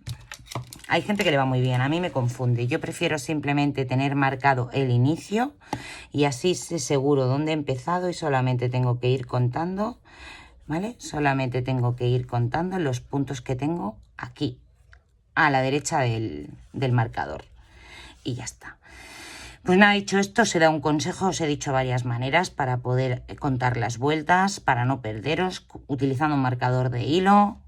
Speaker 1: hay gente que le va muy bien, a mí me confunde. Yo prefiero simplemente tener marcado el inicio y así sé seguro dónde he empezado y solamente tengo que ir contando, ¿vale? Solamente tengo que ir contando los puntos que tengo aquí, a la derecha del marcador. Y ya está. Pues nada, dicho esto, os he dado un consejo, os he dicho varias maneras para poder contar las vueltas, para no perderos, utilizando un marcador de hilo.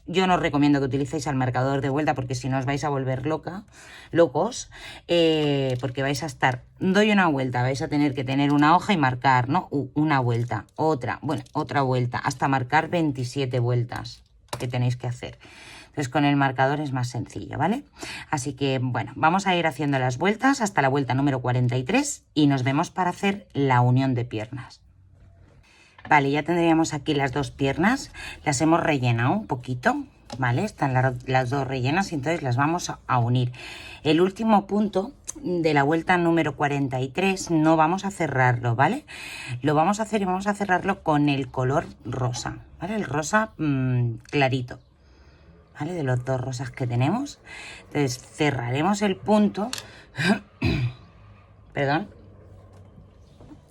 Speaker 1: Yo no os recomiendo que utilicéis el marcador de vuelta porque si no os vais a volver locos, porque vais a estar, doy una vuelta, vais a tener que tener una hoja y marcar, ¿no? Una vuelta, otra, bueno, otra vuelta, hasta marcar 27 vueltas que tenéis que hacer. Entonces con el marcador es más sencillo, ¿vale? Así que, bueno, vamos a ir haciendo las vueltas hasta la vuelta número 43 y nos vemos para hacer la unión de piernas. Vale, ya tendríamos aquí las dos piernas, las hemos rellenado un poquito, ¿vale? Están las dos rellenas y entonces las vamos a unir. El último punto de la vuelta número 43 no vamos a cerrarlo, ¿vale? Lo vamos a hacer y vamos a cerrarlo con el color rosa, ¿vale? El rosa clarito. ¿Vale? De los dos rosas que tenemos. Entonces cerraremos el punto. Perdón.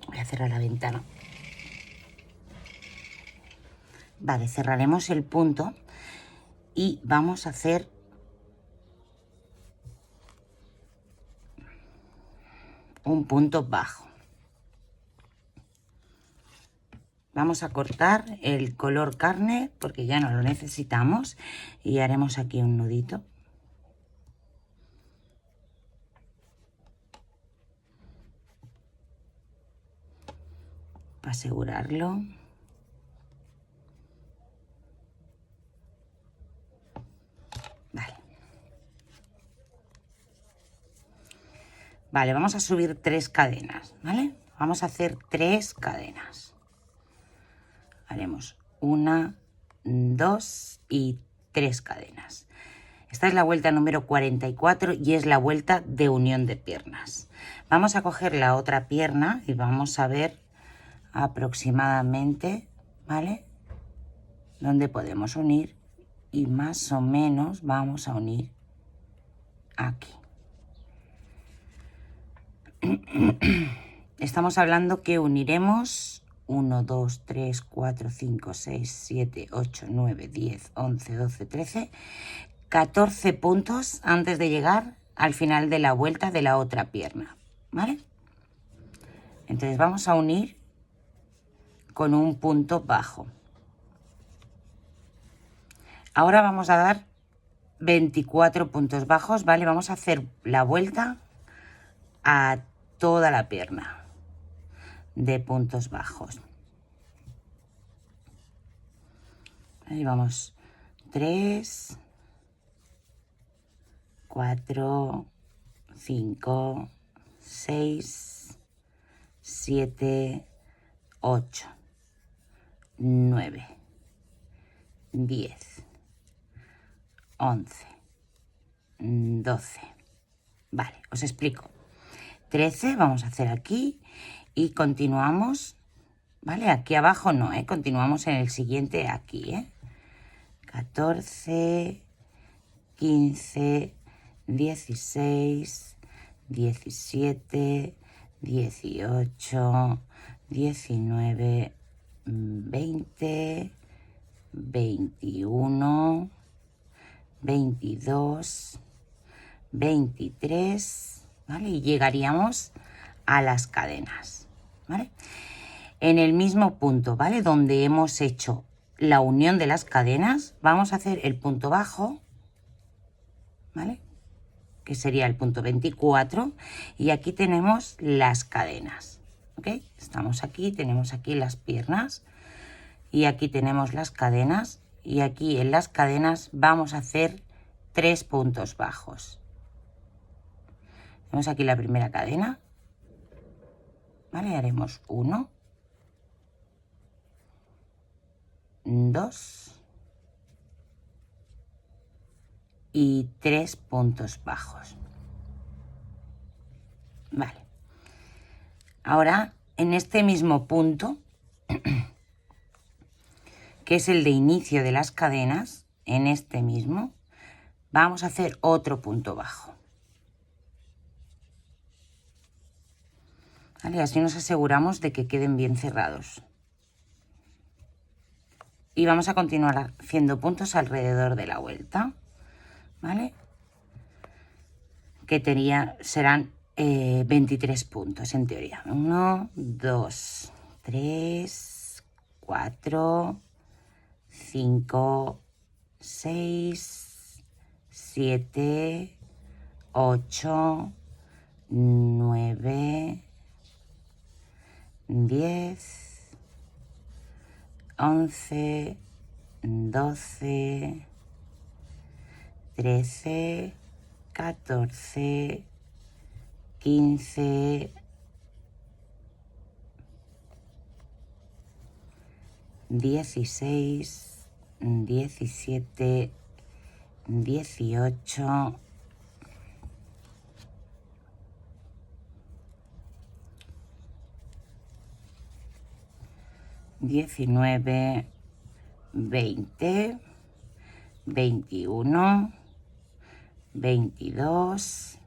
Speaker 1: Voy a cerrar la ventana. Vale, cerraremos el punto y vamos a hacer un punto bajo. Vamos a cortar el color carne porque ya no lo necesitamos y haremos aquí un nudito. Para asegurarlo. Vale. Vale, vamos a subir 3 cadenas, ¿vale? Vamos a hacer 3 cadenas. Haremos 1, 2 y 3 cadenas. Esta es la vuelta número 44 y es la vuelta de unión de piernas. Vamos a coger la otra pierna y vamos a ver aproximadamente, ¿vale? Dónde podemos unir y más o menos vamos a unir aquí. Estamos hablando que uniremos 1, 2, 3, 4, 5, 6, 7, 8, 9, 10, 11, 12, 13, 14 puntos antes de llegar al final de la vuelta de la otra pierna, ¿vale? Entonces vamos a unir con un punto bajo. Ahora vamos a dar 24 puntos bajos, ¿vale? Vamos a hacer la vuelta a toda la pierna de puntos bajos. Ahí vamos. 3, 4, 5, 6, 7, 8, 9, 10, 11, 12. Vale, os explico. 13 vamos a hacer aquí y continuamos, ¿vale? Aquí abajo no, continuamos en el siguiente aquí, 14, 15, 16, 17, 18, 19, 20, 21, 22, 23, ¿vale? Y llegaríamos a las cadenas, ¿vale? En el mismo punto, ¿vale? Donde hemos hecho la unión de las cadenas, vamos a hacer el punto bajo, ¿vale? Que sería el punto 24, y aquí tenemos las cadenas, ¿ok? Estamos aquí, tenemos aquí las piernas, y aquí tenemos las cadenas, y aquí en las cadenas vamos a hacer 3 puntos bajos. Tenemos aquí la primera cadena, ¿vale? Haremos 1, 2 y 3 puntos bajos. Vale. Ahora, en este mismo punto, que es el de inicio de las cadenas, en este mismo, vamos a hacer otro punto bajo. ¿Vale? Así nos aseguramos de que queden bien cerrados. Y vamos a continuar haciendo puntos alrededor de la vuelta, ¿vale? Que serán 23 puntos en teoría. 1, 2, 3, 4, 5, 6, 7, 8, 9, 10, 11, 12, 13, 14, 15, 16, 17, 18, 19, 20, 21, 22,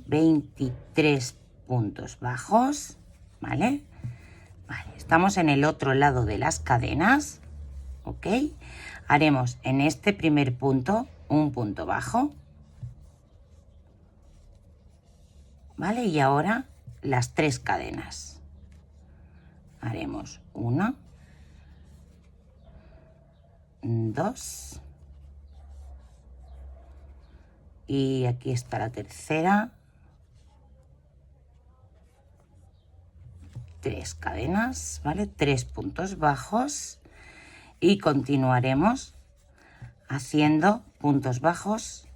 Speaker 1: 23 puntos bajos, ¿vale? Vale, estamos en el otro lado de las cadenas, ¿ok? Haremos en este primer punto un punto bajo, ¿vale? Y ahora las 3 cadenas. Haremos 1, 2, y aquí está la tercera, 3 cadenas, ¿vale? 3 puntos bajos, y continuaremos haciendo puntos bajos.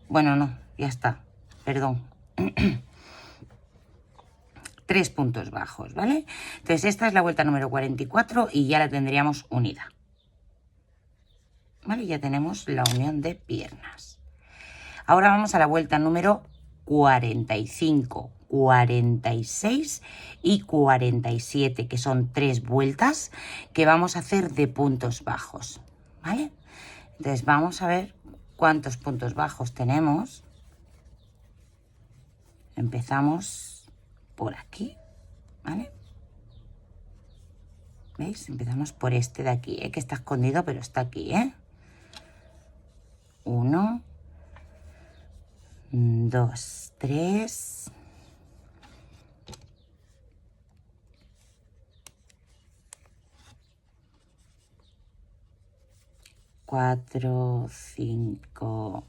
Speaker 1: Bueno, no, ya está, perdón. 3 puntos bajos, ¿vale? Entonces esta es la vuelta número 44 y ya la tendríamos unida, ¿vale? Ya tenemos la unión de piernas. Ahora vamos a la vuelta número 45, 46 y 47, que son 3 vueltas que vamos a hacer de puntos bajos, ¿vale? Entonces vamos a ver cuántos puntos bajos tenemos. Empezamos por aquí, ¿vale? ¿Veis? Empezamos por este de aquí, que está escondido, pero está aquí, 1, 2, 3, 4, 5,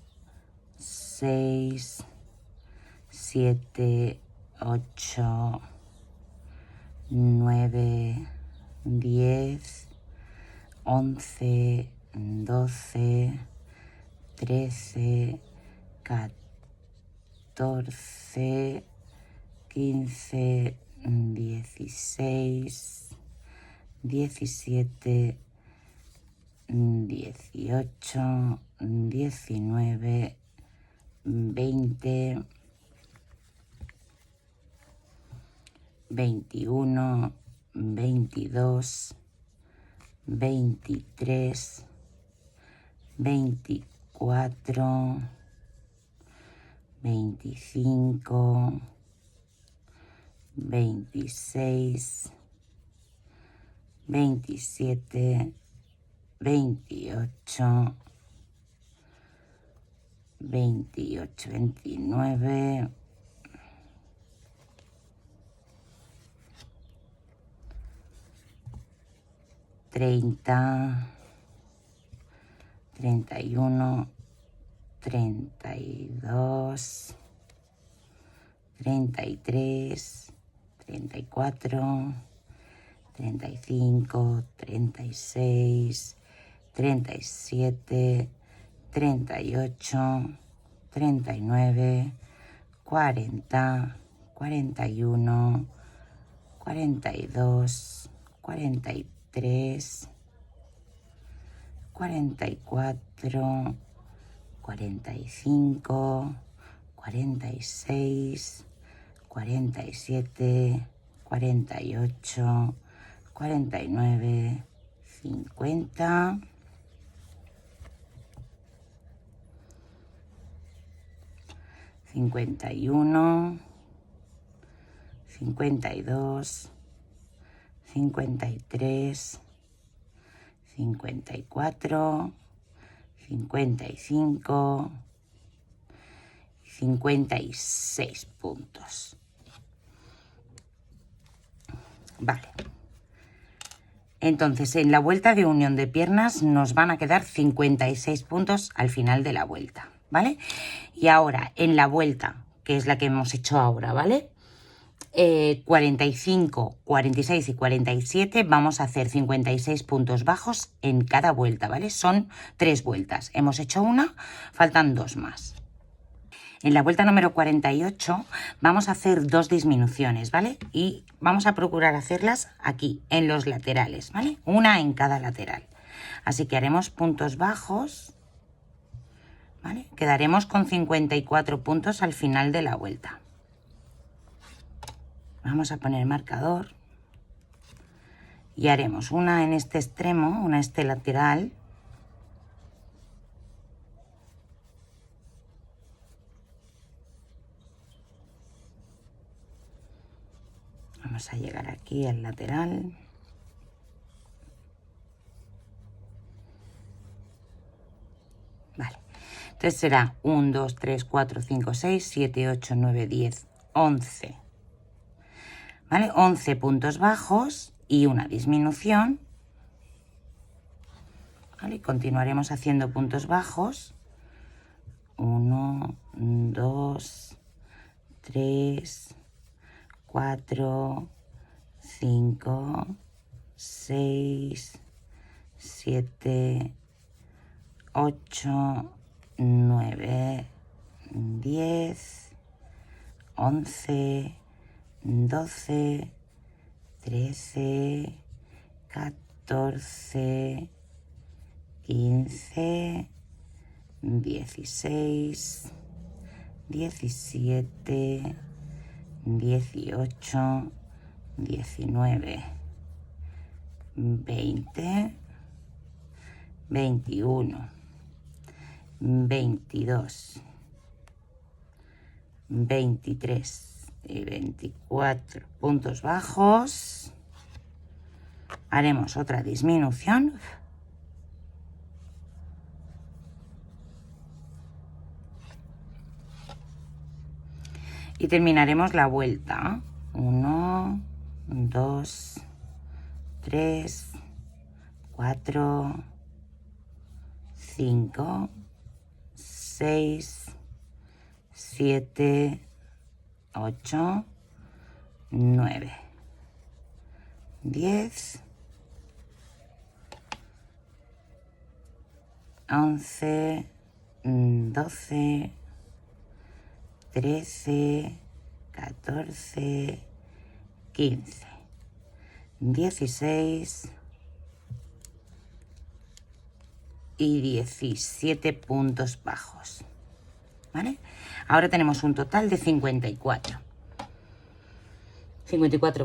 Speaker 1: 6, 7, 8, 9, 10, 11, 12, 13, 14, 15, 16, 17, 18, 19, 20, 21, 22, 23, 24, 25, 26, 27, 28, 28, 29, 30, 31, 32, 33, 34, 35, 36, 37, 38, 39, 40, 41, 42, 43, 44, 45, 46, 47, 48, 49, 50, 51, 52, 53, 54, 55, 56 puntos. Vale. Entonces, en la vuelta de unión de piernas nos van a quedar 56 puntos al final de la vuelta, ¿vale? Y ahora, en la vuelta, que es la que hemos hecho ahora, ¿vale? 45, 46 y 47 vamos a hacer 56 puntos bajos en cada vuelta, ¿vale? Son 3 vueltas. Hemos hecho una, faltan 2 más. En la vuelta número 48 vamos a hacer 2 disminuciones, ¿vale? Y vamos a procurar hacerlas aquí, en los laterales, ¿vale? Una en cada lateral. Así que haremos puntos bajos, ¿vale? Quedaremos con 54 puntos al final de la vuelta. Vamos a poner marcador y haremos una en este extremo, una en este lateral. Vamos a llegar aquí al lateral. Vale. Entonces será 1, 2, 3, 4, 5, 6, 7, 8, 9, 10, 11. ¿Vale? 11 puntos bajos y una disminución. ¿Vale? Continuaremos haciendo puntos bajos. 1, 2, 3, 4, 5, 6, 7, 8, 9, 10, 11, 12, 13, 14, 15, 16, 17, 18, 19, 20, 21, 22, 23 y 24 puntos bajos. Haremos otra disminución. Y terminaremos la vuelta. 1, 2, 3, 4, 5, 6, 7, 8, 9, 10, 11, 12, 13, 14, 15, 16 y 17 puntos bajos. ¿Vale? Ahora tenemos un total de 54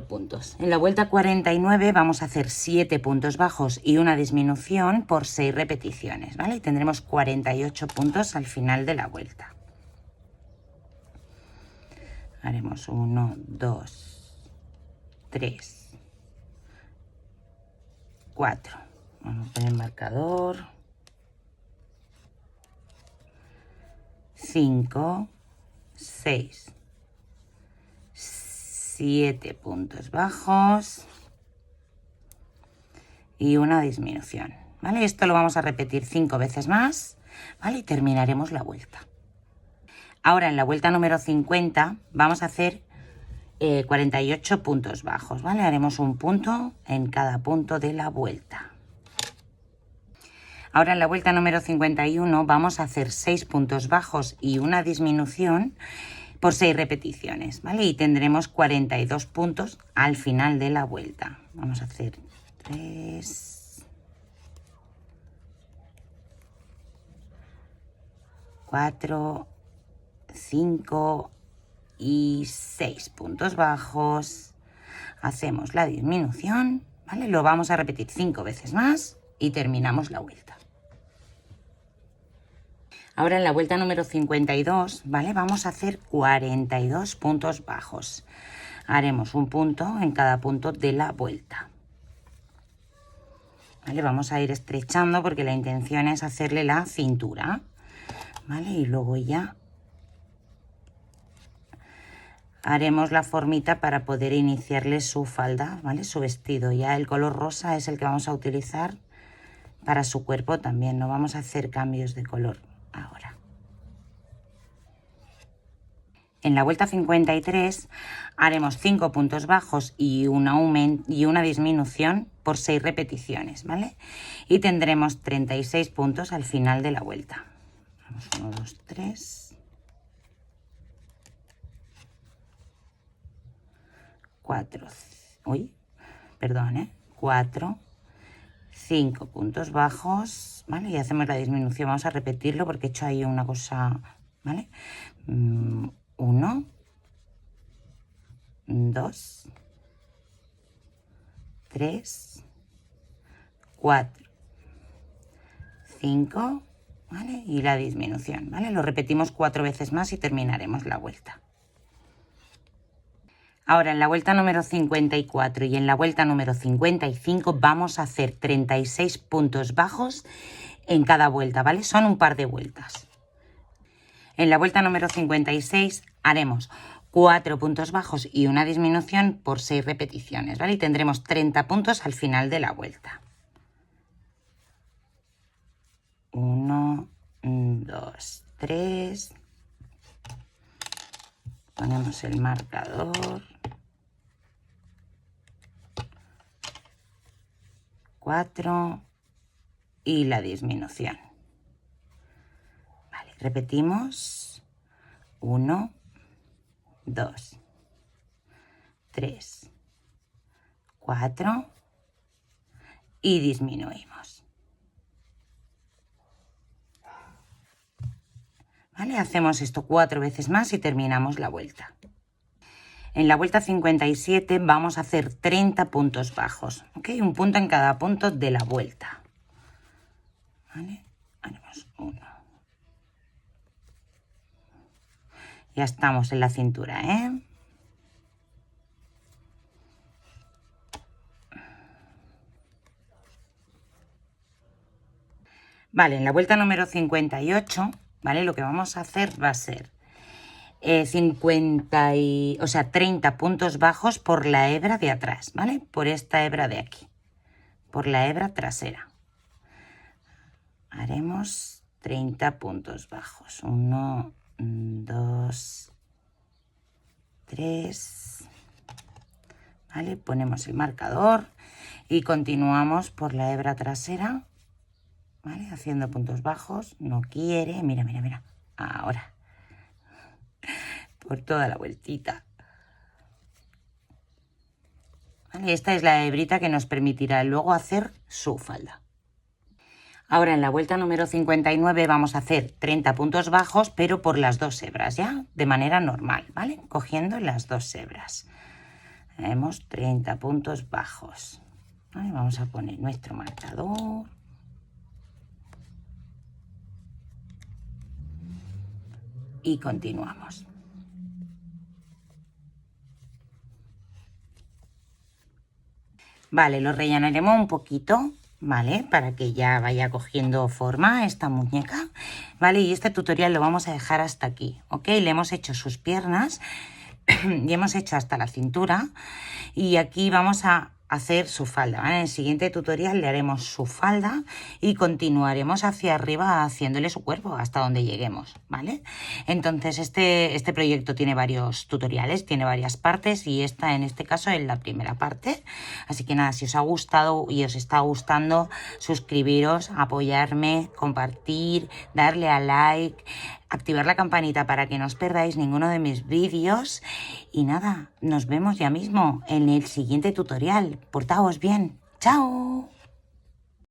Speaker 1: puntos. En la vuelta 49 vamos a hacer 7 puntos bajos y una disminución por 6 repeticiones, ¿vale? Y tendremos 48 puntos al final de la vuelta. Haremos 1, 2, 3, 4. Vamos a poner marcador. 5, 6, 7 puntos bajos y una disminución, ¿vale? Esto lo vamos a repetir 5 veces más, ¿vale? Y terminaremos la vuelta. Ahora en la vuelta número 50 vamos a hacer 48 puntos bajos, ¿vale? Haremos un punto en cada punto de la vuelta. Ahora en la vuelta número 51 vamos a hacer 6 puntos bajos y una disminución por 6 repeticiones, ¿vale? Y tendremos 42 puntos al final de la vuelta. Vamos a hacer 3, 4, 5 y 6 puntos bajos. Hacemos la disminución, ¿vale? Lo vamos a repetir 5 veces más y terminamos la vuelta. Ahora en la vuelta número 52, ¿vale? Vamos a hacer 42 puntos bajos. Haremos un punto en cada punto de la vuelta. ¿Vale? Vamos a ir estrechando porque la intención es hacerle la cintura, ¿vale? Y luego ya haremos la formita para poder iniciarle su falda, ¿vale? Su vestido. Ya el color rosa es el que vamos a utilizar para su cuerpo también. No vamos a hacer cambios de color ahora. En la vuelta 53 haremos 5 puntos bajos y una disminución por 6 repeticiones, ¿vale? Y tendremos 36 puntos al final de la vuelta. Vamos, 1, 2, 3, 4, 4, 5 puntos bajos, ¿vale? Y hacemos la disminución. Vamos a repetirlo porque he hecho ahí una cosa, ¿vale? 1, 2, 3, 4, 5, ¿vale? Y la disminución, ¿vale? Lo repetimos 4 veces más y terminaremos la vuelta. Ahora en la vuelta número 54 y en la vuelta número 55 vamos a hacer 36 puntos bajos en cada vuelta, ¿vale? Son un par de vueltas. En la vuelta número 56 haremos 4 puntos bajos y una disminución por 6 repeticiones, ¿vale? Y tendremos 30 puntos al final de la vuelta. 1, 2, 3. Ponemos el marcador. 4 y la disminución. Vale, repetimos. 1, 2, 3, 4 y disminuimos. ¿Vale? Hacemos esto 4 veces más y terminamos la vuelta. En la vuelta 57 vamos a hacer 30 puntos bajos, ¿ok? Un punto en cada punto de la vuelta. ¿Vale? Haremos 1. Ya estamos en la cintura, ¿eh? Vale, en la vuelta número 58, ¿vale? Lo que vamos a hacer va a ser 30 puntos bajos por la hebra de atrás, ¿vale? Por esta hebra de aquí, por la hebra trasera. Haremos 30 puntos bajos. 1, 2, 3. ¿Vale? Ponemos el marcador y continuamos por la hebra trasera, ¿vale? Haciendo puntos bajos. No quiere, mira, mira, mira. Ahora. Por toda la vueltita. ¿Vale? Esta es la hebrita que nos permitirá luego hacer su falda. Ahora en la vuelta número 59 vamos a hacer 30 puntos bajos, pero por las 2 hebras, ¿ya? De manera normal, ¿vale? Cogiendo las 2 hebras. Haremos 30 puntos bajos. ¿Vale? Vamos a poner nuestro marcador. Y continuamos. Vale, lo rellenaremos un poquito, ¿vale? Para que ya vaya cogiendo forma esta muñeca, ¿vale? Y este tutorial lo vamos a dejar hasta aquí, ¿ok? Le hemos hecho sus piernas y hemos hecho hasta la cintura y aquí vamos a hacer su falda, ¿vale? En el siguiente tutorial le haremos su falda y continuaremos hacia arriba haciéndole su cuerpo hasta donde lleguemos, ¿vale? Entonces este proyecto tiene varios tutoriales, tiene varias partes y esta en este caso es la primera parte. Así que nada, si os ha gustado y os está gustando, suscribiros, apoyarme, compartir, darle a like, activar la campanita para que no os perdáis ninguno de mis vídeos. Y nada, nos vemos ya mismo en el siguiente tutorial. Portaos bien. ¡Chao!